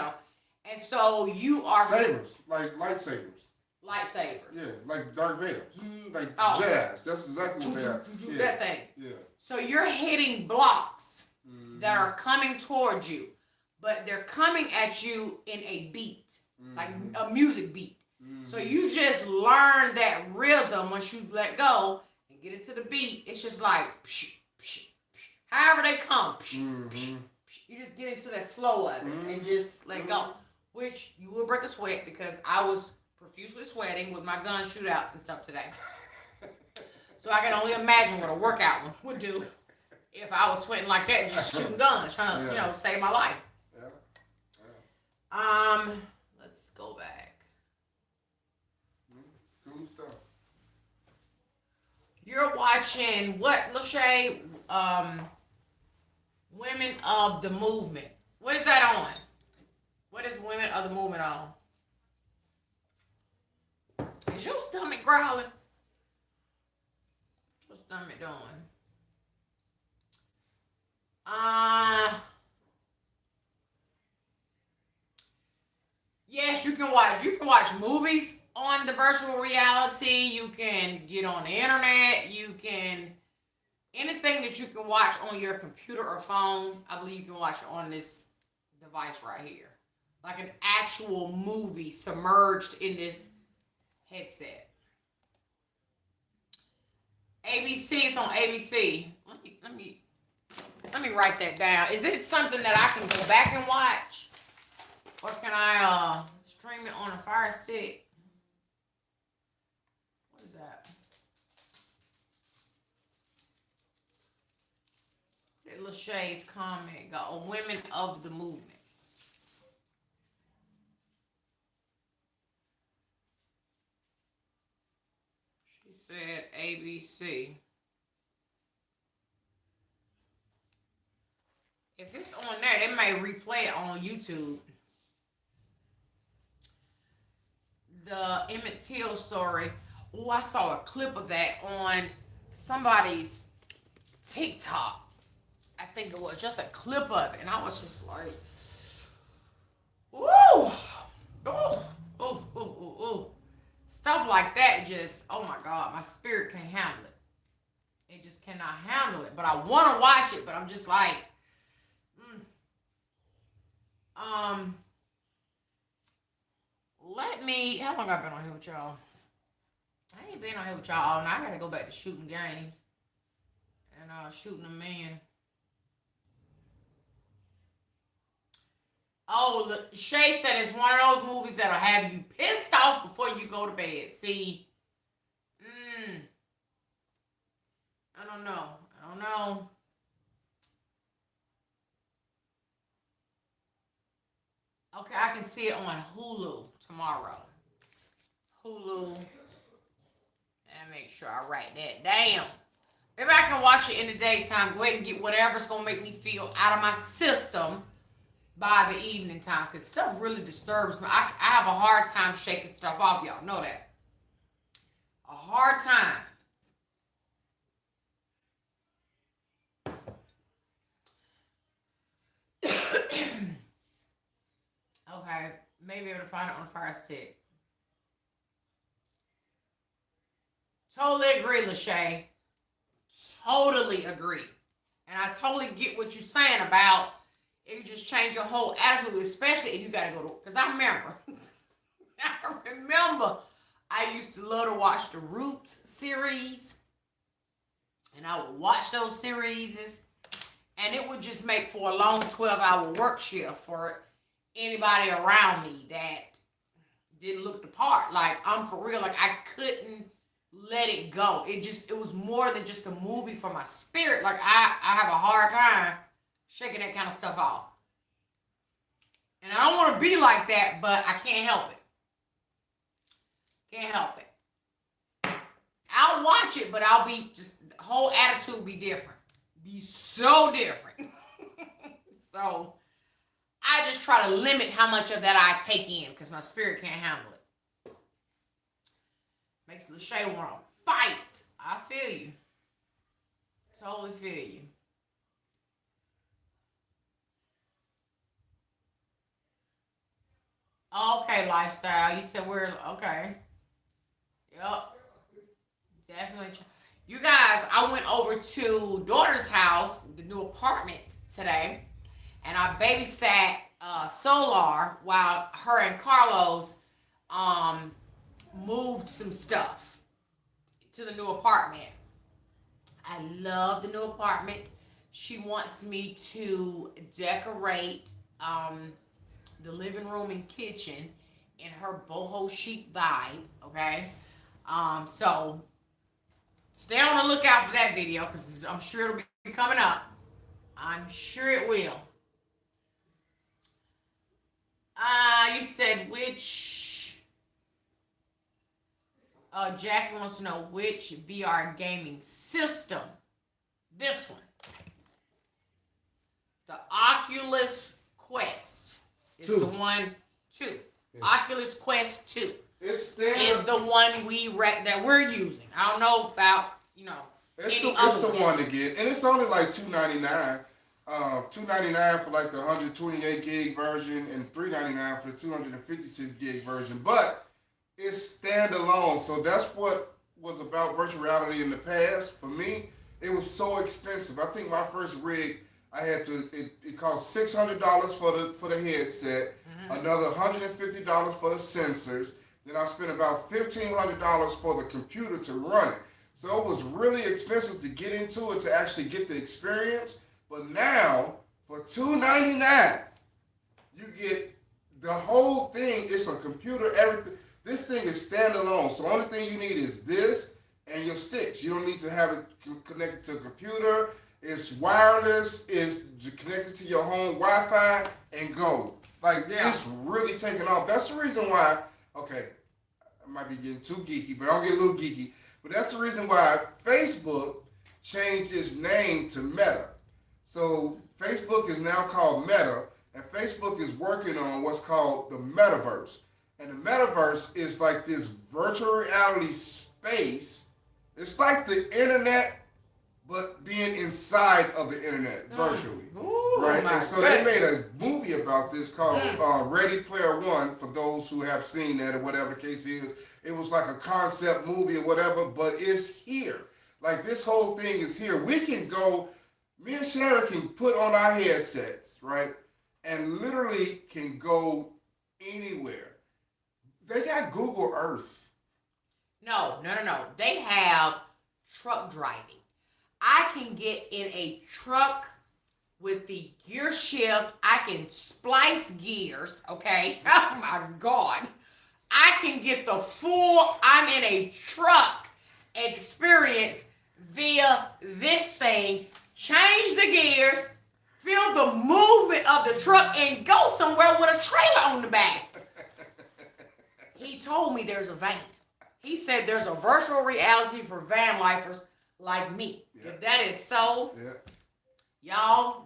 and so you are... Sabers, like lightsabers. lightsabers. Yeah, like Darth Vader. Like Oh. jazz. That's exactly what they are. Yeah. That thing. Yeah. So you're hitting blocks that are coming towards you, but they're coming at you in a beat, like a music beat. So you just learn that rhythm once you let go and get into the beat. It's just like, psh, psh, psh. However they come, psh, psh, psh. You just get into that flow of it and just let go. Which you will break a sweat because I was profusely sweating with my gun shootouts and stuff today. So I can only imagine what a workout would do if I was sweating like that, just shooting guns, trying to, save my life. Yeah. Let's go back. Cool stuff. You're watching what, Lachey? Women of the Movement. What is that on? What is Women of the Movement on? Is your stomach growling? What's your stomach doing? Yes, you can watch movies on the virtual reality. You can get on the internet. You can anything that you can watch on your computer or phone. I believe you can watch it on this device right here, like an actual movie submerged in this headset. ABC is on ABC. Let me write that down. Is it something that I can go back and watch? Or can I stream it on a Fire Stick? What is that? Let Lachey's comment go. Women of the Movement. She said ABC. If it's on there, they may replay it on YouTube. The Emmett Till story. Oh, I saw a clip of that on somebody's TikTok. I think it was just a clip of it, and I was just like, ooh, ooh. Stuff like that just, oh my God, my spirit can't handle it. It just cannot handle it. But I want to watch it, but I'm just like, how long I been on here with y'all? I ain't been on here with y'all all night. I gotta go back to shooting games and shooting a man. Oh, look, Shay said it's one of those movies that'll have you pissed off before you go to bed. See, I don't know. Okay, I can see it on Hulu tomorrow. Hulu. And make sure I write that down. Maybe I can watch it in the daytime. Go ahead and get whatever's going to make me feel out of my system by the evening time. Because stuff really disturbs me. I have a hard time shaking stuff off. Y'all know that. A hard time. Okay, maybe able to find it on Fire Stick. Totally agree, Lachey. Totally agree. And I totally get what you're saying about it can just change your whole attitude, especially if you gotta go to, because I remember, I used to love to watch the Roots series. And I would watch those series, and it would just make for a long 12-hour work shift for anybody around me that didn't look the part. Like, I'm for real, like, I couldn't let it go. It was more than just a movie for my spirit. Like, I have a hard time shaking that kind of stuff off. And I don't want to be like that, but I can't help it. Can't help it. I'll watch it, but I'll be just, the whole attitude will be different. Be so different. So, I just try to limit how much of that I take in because my spirit can't handle it. Makes Lachey want to fight. I feel you. Totally feel you. Okay, lifestyle. You said we're okay. Yup. Definitely. You guys, I went over to daughter's house, the new apartment today, and I babysat Solar while her and Carlos um moved some stuff to the new apartment. I love the new apartment. She wants me to decorate the living room and kitchen in her boho chic vibe. Okay, so stay on the lookout for that video because I'm sure it'll be coming up. I'm sure it will. You said which? Jackie wants to know which VR gaming system. This one. The Oculus Quest is Two. the one. Two. Yeah. Oculus Quest 2 is the one that we're using. I don't know about It's the one to get, and it's only like $299. $299 for like the 128 gig version, and $399 for the 256 gig version. But it's standalone, so that's what was about virtual reality in the past. For me, it was so expensive. I think my first rig, I had to. It cost $600 for the headset, another $150 for the sensors. Then I spent about $1,500 for the computer to run it. So it was really expensive to get into it to actually get the experience. But now, for $299, you get the whole thing. It's a computer, everything. This thing is standalone. So the only thing you need is this and your sticks. You don't need to have it connected to a computer. It's wireless. It's connected to your home Wi-Fi and go. It's really taking off. That's the reason why, okay, I might be getting too geeky, but I'll get a little geeky. But that's the reason why Facebook changed its name to Meta. So Facebook is now called Meta, and Facebook is working on what's called the metaverse. And the metaverse is like this virtual reality space. It's like the internet, but being inside of the internet virtually. Ooh, right? And so goodness. they made a movie about this called Ready Player One, for those who have seen that or whatever the case is. It was like a concept movie or whatever, but it's here. Like this whole thing is here. We can go, me and Sharon can put on our headsets, right? And literally can go anywhere. They got Google Earth. No. They have truck driving. I can get in a truck with the gear shift. I can splice gears, okay? Oh my God. I can get the full, I'm in a truck experience via this thing, change the gears, feel the movement of the truck, and go somewhere with a trailer on the back. He told me there's a van. He said there's a virtual reality for van lifers like me. Yeah. If that is so, y'all,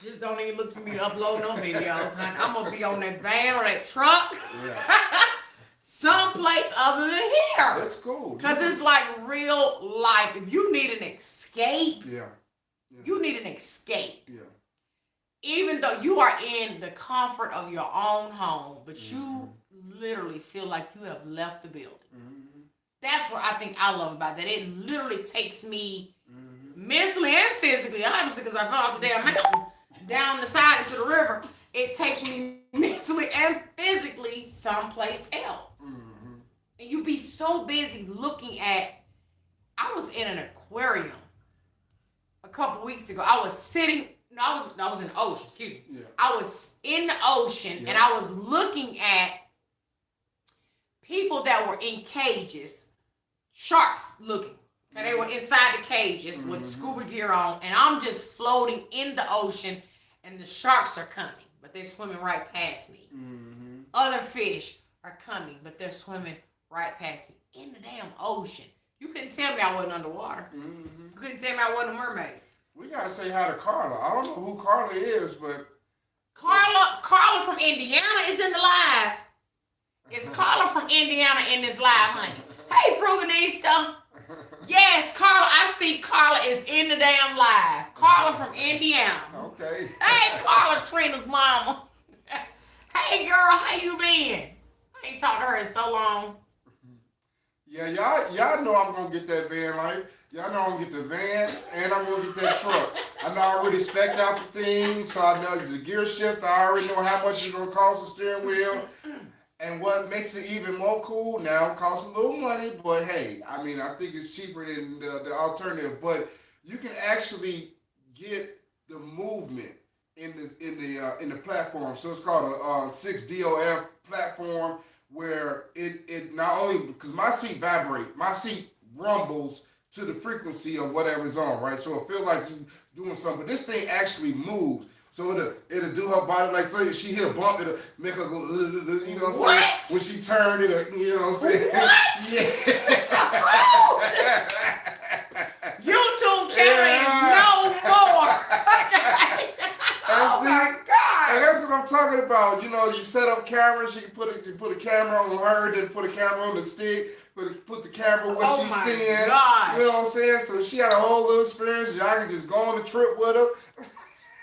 just don't even look for me to upload no videos. I'm going to be on that van or that truck someplace other than here. That's cool. Because it's like real life. If you need an escape, you need an escape. Yeah. Even though you are in the comfort of your own home, but you literally feel like you have left the building. That's what I think I love about that. It literally takes me mentally and physically, obviously, because I fell off the damn mountain down the side into the river. It takes me mentally and physically someplace else. And you be so busy looking at. I was in an aquarium a couple weeks ago. I was sitting. No, I was in the ocean. Excuse me. Yeah. I was in the ocean and I was looking at people that were in cages, sharks looking. Okay, they were inside the cages with scuba gear on, and I'm just floating in the ocean, and the sharks are coming, but they're swimming right past me. Other fish are coming, but they're swimming right past me in the damn ocean. You couldn't tell me I wasn't underwater. You couldn't tell me I wasn't a mermaid. We gotta say hi to Carla. I don't know who Carla is, but Carla from Indiana is in the live. It's Carla from Indiana in this live, honey. Hey, Fruganista. Yes, Carla. I see Carla is in the damn live. Carla from Indiana. Okay. Hey, Carla, Trina's mama. Hey, girl, how you been? I ain't talked to her in so long. Yeah, y'all know I'm gonna get that van life. Y'all know I'm gonna get the van and I'm gonna get that truck. I know I already spec'd out the thing, so I know the gear shift. I already know how much it's gonna cost the steering wheel. And what makes it even more cool now, it costs a little money, but hey, I mean, I think it's cheaper than the alternative. But you can actually get the movement in the platform. So it's called a 6DOF platform where it not only because my seat vibrate, my seat rumbles to the frequency of whatever's on, right? So it feel like you doing something. But this thing actually moves. So it'll do her body like she hit a bump, it'll make her go, you know what I'm saying? When she turned, you know what I'm saying? What? Yeah. YouTube channel is no more. Oh my God. And that's what I'm talking about. You know, you set up cameras, you put a camera on her, then put a camera on the stick, put the camera what she's seeing. God. You know what I'm saying? So she had a whole little experience. Y'all can just go on the trip with her.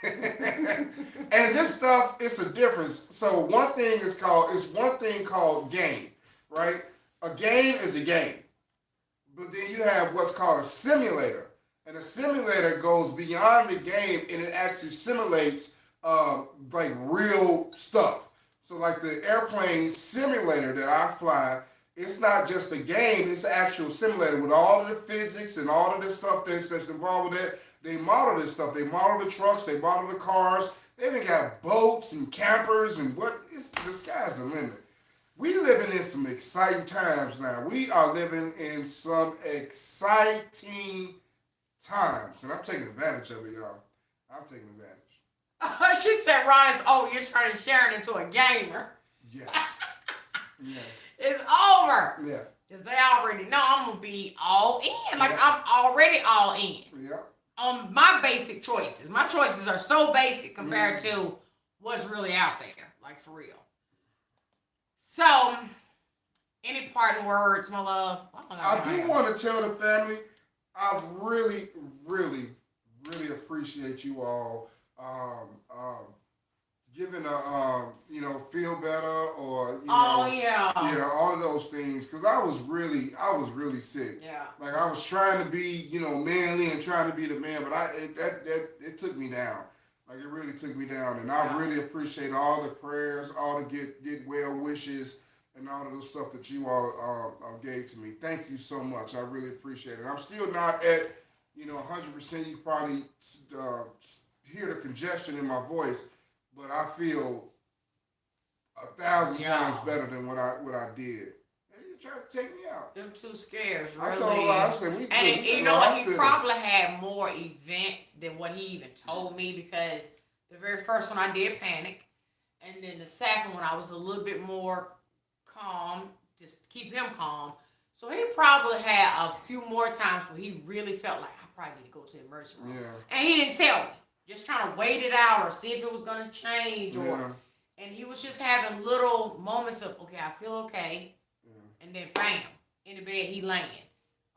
And this stuff, it's a difference. So one thing called game, right? A game is a game. But then you have what's called a simulator. And a simulator goes beyond the game and it actually simulates like real stuff. So like the airplane simulator that I fly, it's not just a game, it's an actual simulator with all of the physics and all of the stuff that's involved with it. They model this stuff. They model the trucks. They model the cars. They even got boats and campers and the sky's the limit. We living in some exciting times now. We are living in some exciting times. And I'm taking advantage of it, y'all. I'm taking advantage. She said, Ron, you're turning Sharon into a gamer. Yes. Yes. It's over. Yeah. Because they already know I'm going to be all in. Like, I'm already all in. Yeah. On my basic choices. My choices are so basic compared to what's really out there. Like, for real. So, any parting words, my love? I do want to tell the family, I really, really, really appreciate you all giving feel better or yeah, all of those things, because I was really sick. Yeah, like I was trying to be manly and trying to be the man, but it took me down. Like it really took me down, and I really appreciate all the prayers, all the get well wishes, and all of the stuff that you all gave to me. Thank you so much. I really appreciate it. I'm still not at 100%. You probably hear the congestion in my voice, but I feel 1,000 times better than what I did. You tried to take me out. Them two scares, really. I told her, I said, we and you know what? He probably had more events than what he even told me, because the very first one I did panic, and then the second one I was a little bit more calm, just keep him calm. So he probably had a few more times where he really felt like I probably need to go to the emergency room. Yeah. And he didn't tell me. Just trying to wait it out or see if it was going to change. And he was just having little moments of, okay, I feel okay. Yeah. And then bam, in the bed he laying.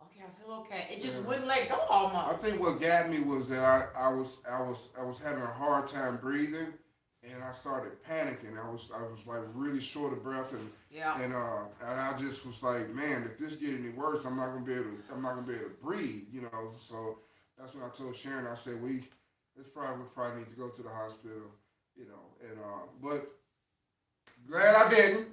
Okay, I feel okay. It just wouldn't let go almost. I think what got me was that I was having a hard time breathing, and I started panicking. I was like really short of breath, and I just was like, man, if this get any worse, I'm not gonna be able to breathe. So that's when I told Sharon. I said we probably need to go to the hospital. But glad I didn't.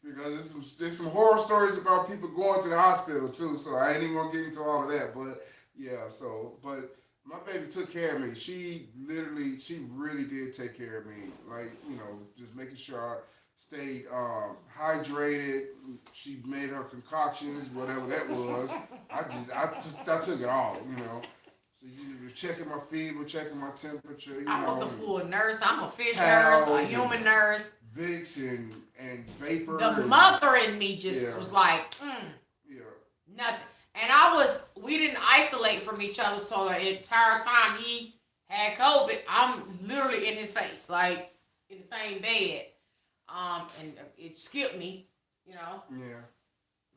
Because there's some horror stories about people going to the hospital too, so I ain't even gonna get into all of that. But but my baby took care of me. She really did take care of me. Like, just making sure I stayed hydrated. She made her concoctions, whatever that was. I took it all, So you was checking my fever, checking my temperature. I was a full nurse. I'm a fish nurse, a human nurse. Vicks and vapor. The mother in me just was like, nothing. And we didn't isolate from each other, so the entire time he had COVID, I'm literally in his face, like in the same bed. And it skipped me, Yeah.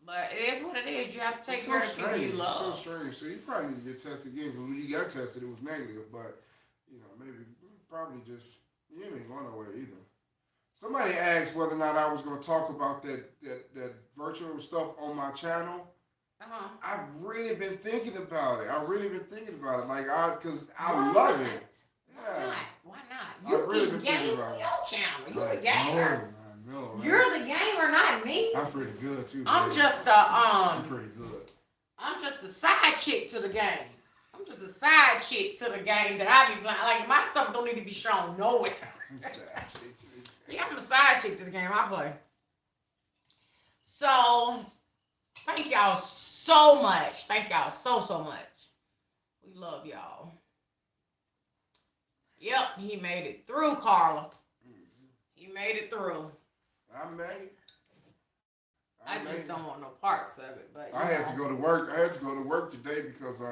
But it is what it is. You have to take care of people you love. It's so strange. So you probably need to get tested again, because when you got tested, it was negative. But, maybe probably just, you ain't going nowhere either. Somebody asked whether or not I was going to talk about that virtual stuff on my channel. I've really been thinking about it. Because I love it. Yeah. Why not? You really can game on your channel. You're the gamer. I know. You're the gamer, not me. I'm pretty good too. I'm just I'm pretty good. I'm just a side chick to the game. I'm just a side chick to the game that I be playing. Like, my stuff don't need to be shown nowhere. Yeah, I'm a side chick to the game I play. So, thank y'all so much. Thank y'all so much. We love y'all. Yep, he made it through, Carla. He made it through. I made. I just don't want no parts of it. But I had to go to work. I had to go to work today because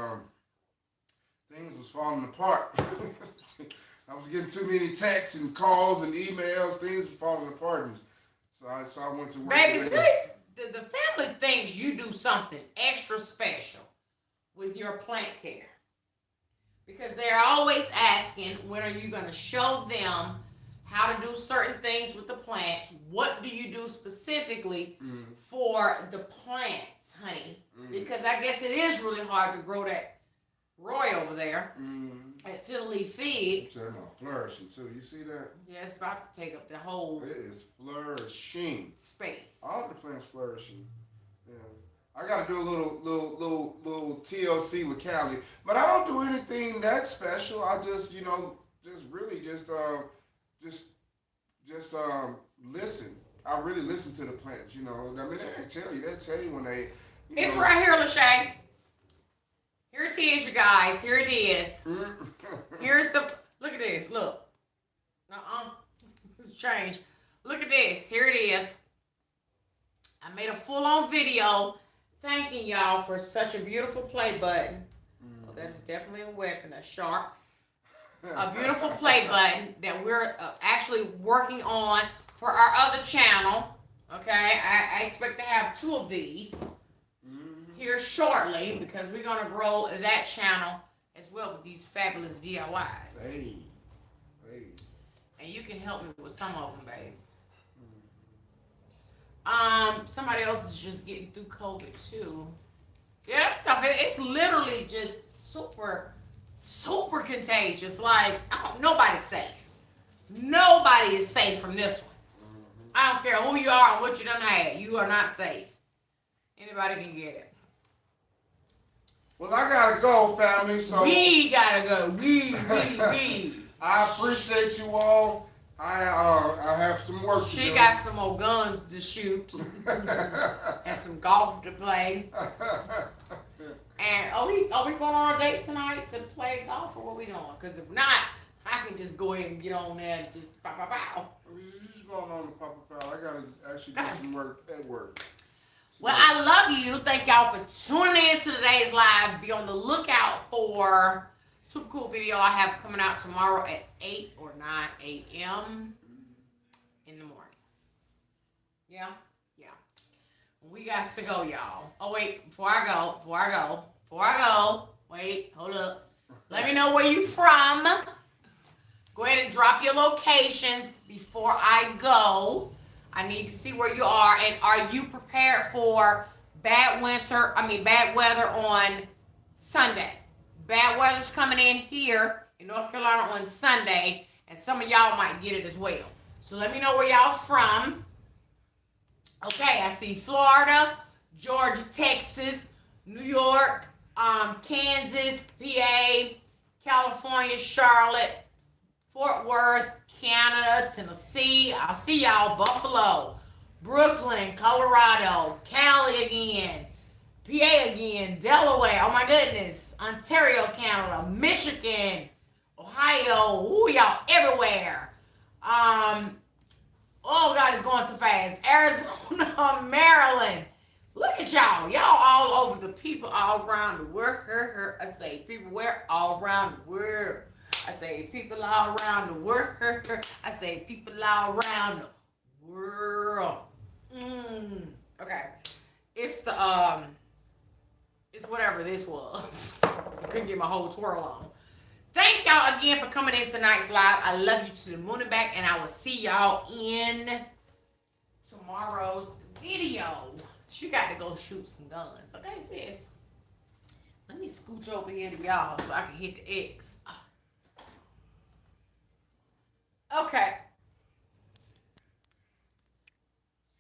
things was falling apart. I was getting too many texts and calls and emails. Things were falling apart, and so I went to work. Baby, the family thinks you do something extra special with your plant care, because they're always asking, when are you going to show them how to do certain things with the plants? What do you do specifically for the plants, honey? Because I guess it is really hard to grow that Roy over there at Fiddly Feed. It's not flourishing too. You see that? Yeah, it's about to take up the whole. It is flourishing. Space. All the plants flourishing. Yeah. I gotta do a little TLC with Callie, but I don't do anything that special. I just listen. I really listen to the plants. I mean, they tell you when they. It's right here, Lachey. Here it is, you guys. Here it is. Here's the. Look at this. Look. It's changed. Look at this. Here it is. I made a full-on video thanking y'all for such a beautiful play button. Oh, that's definitely a weapon, a shark. A beautiful play button that we're actually working on for our other channel. Okay, I expect to have 2 of these here shortly, because we're going to grow that channel as well with these fabulous DIYs. Hey. And you can help me with some of them, babe. Somebody else is just getting through COVID too. Yeah, that stuff, it's literally just super contagious. Like, nobody's safe. Nobody is safe from this one. I don't care who you are and what you done had. You are not safe. Anybody can get it. Well, I gotta go, family. So we gotta go. We. I appreciate you all. I have some work to do. She got some more guns to shoot and some golf to play. And are we going on a date tonight to play golf, or what we doing? Because if not, I can just go ahead and get on there and just pow. We're just going on to Papa Pal. I gotta actually do some work at work. Well, I love you. Thank y'all for tuning in to today's live. Be on the lookout for super cool video I have coming out tomorrow at 8 or 9 a.m. in the morning. Yeah. We got to go, y'all. Oh, wait. Before I go. Wait, hold up. Let me know where you from. Go ahead and drop your locations before I go. I need to see where you are. And are you prepared for bad weather on Sunday? Bad weather's coming in here in North Carolina on Sunday, and some of y'all might get it as well. So let me know where y'all from. Okay, I see Florida, Georgia, Texas, New York, Kansas, PA, California, Charlotte, Fort Worth, Canada, Tennessee. I'll see y'all. Buffalo, Brooklyn, Colorado, Cali again, PA again, Delaware. Oh my goodness, Ontario, Canada, Michigan, Ohio. Ooh, y'all everywhere. Oh God, it's going too fast. Arizona, Maryland. Look at y'all. Y'all all over the people all around the world. I say people where all around the world. I say people all around the world. I say people all around the world. Okay. It's it's whatever this was. I couldn't get my whole twirl on. Thank y'all again for coming in tonight's live. I love you to the moon and back, and I will see y'all in tomorrow's video. She got to go shoot some guns. Okay, sis? Let me scooch over here to y'all so I can hit the X. Okay.